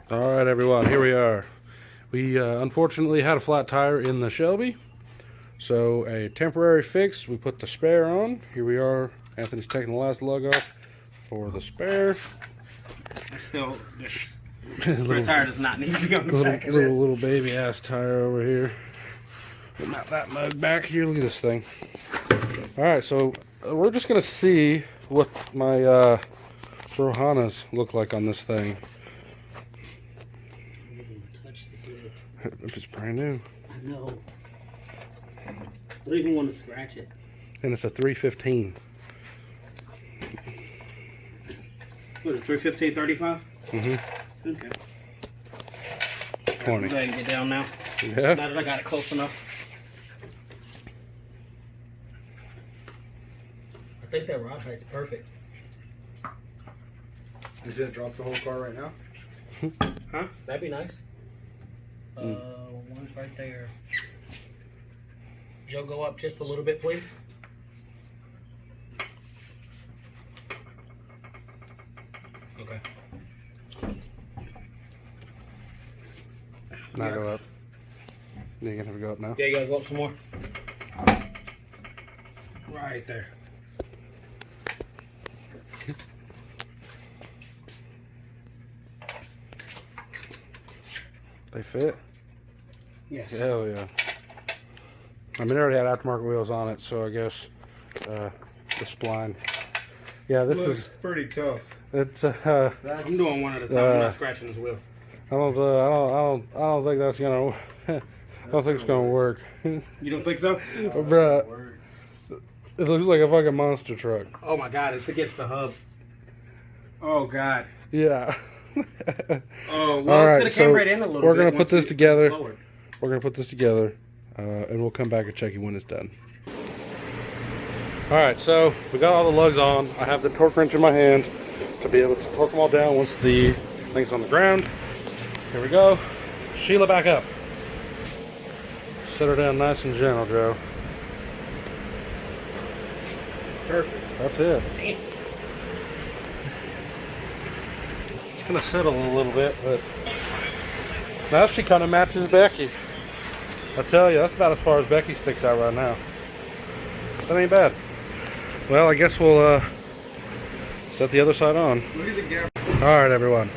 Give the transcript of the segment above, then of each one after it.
Alright everyone, here we are. We unfortunately had a flat tire in the Shelby, so a temporary fix. We put the spare on. Here we are. Anthony's taking the last lug off for the spare. This spare tire does not need to go in the back of this. Little baby ass tire over here. Mount that mug back here. Look at this thing. Alright, so we're just going to see what my Rohanas look like on this thing. It's brand new. I know. I don't even want to scratch it. And it's a 315. What, a 315 35? Mm-hmm. Okay. 20. Go ahead and get down now. Yeah. Now that I got it close enough. I think that rod height's perfect. Is it drop the whole car right now? Huh? That'd be nice. One's right there. Joe, go up just a little bit, please. Okay. Now go up. You're gonna have to go up now? Yeah, you gotta go up some more. Right there. They fit? Yes. Hell yeah. I mean, it already had aftermarket wheels on it, so I guess the spline. Yeah, this Looks is pretty tough. it's I'm doing one at a time. I'm not scratching his wheel. I don't think that's gonna I don't think it's gonna work. You don't think so? Bruh, it looks like a fucking monster truck. Oh my God! It's against the hub. Oh God. Yeah. Oh well, All right, it's gonna camber in a little bit. we're gonna put this together. Lowered. We're gonna put this together, and we'll come back and check you when it's done. All right, so we got all the lugs on. I have the torque wrench in my hand to be able to torque them all down once the thing's on the ground. Here we go. Sheila, back up. Set her down nice and gentle, Joe. Perfect. That's it. Damn. It's gonna settle a little bit, but now she kind of matches Becky. I tell you, that's about as far as Becky sticks out right now. That ain't bad. Well, I guess we'll set the other side on. Look at the gap. All right, everyone.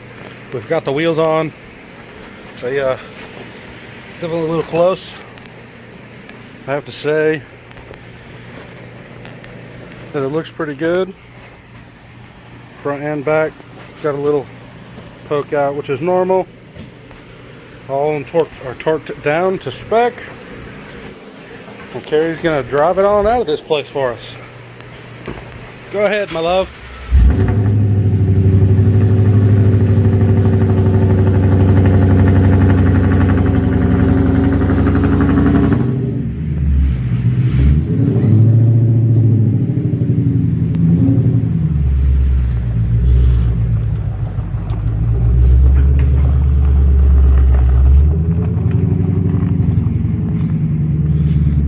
We've got the wheels on. They definitely a little close. I have to say that it looks pretty good. Front and back. Got a little poke out, which is normal. All in torqued down to spec. And Carrie's gonna drive it on out of this place for us. Go ahead, my love.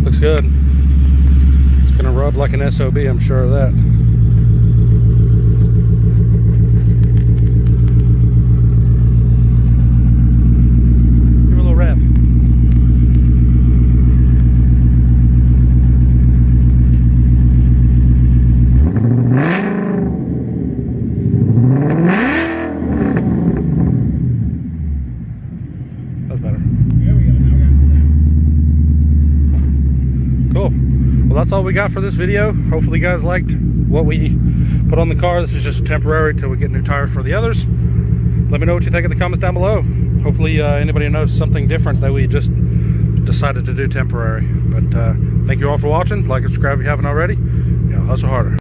Looks good. It's gonna rub like an SOB, I'm sure of that. Give her a little rev. That's better. There we go. Now we got the sound. Cool. Well, that's all we got for this video. Hopefully you guys liked what we put on the car. This is just temporary till we get new tires for the others. Let me know what you think in the comments down below. Hopefully anybody knows something different that we just decided to do temporary. But thank you all for watching. Like and subscribe if you haven't already. Hustle harder.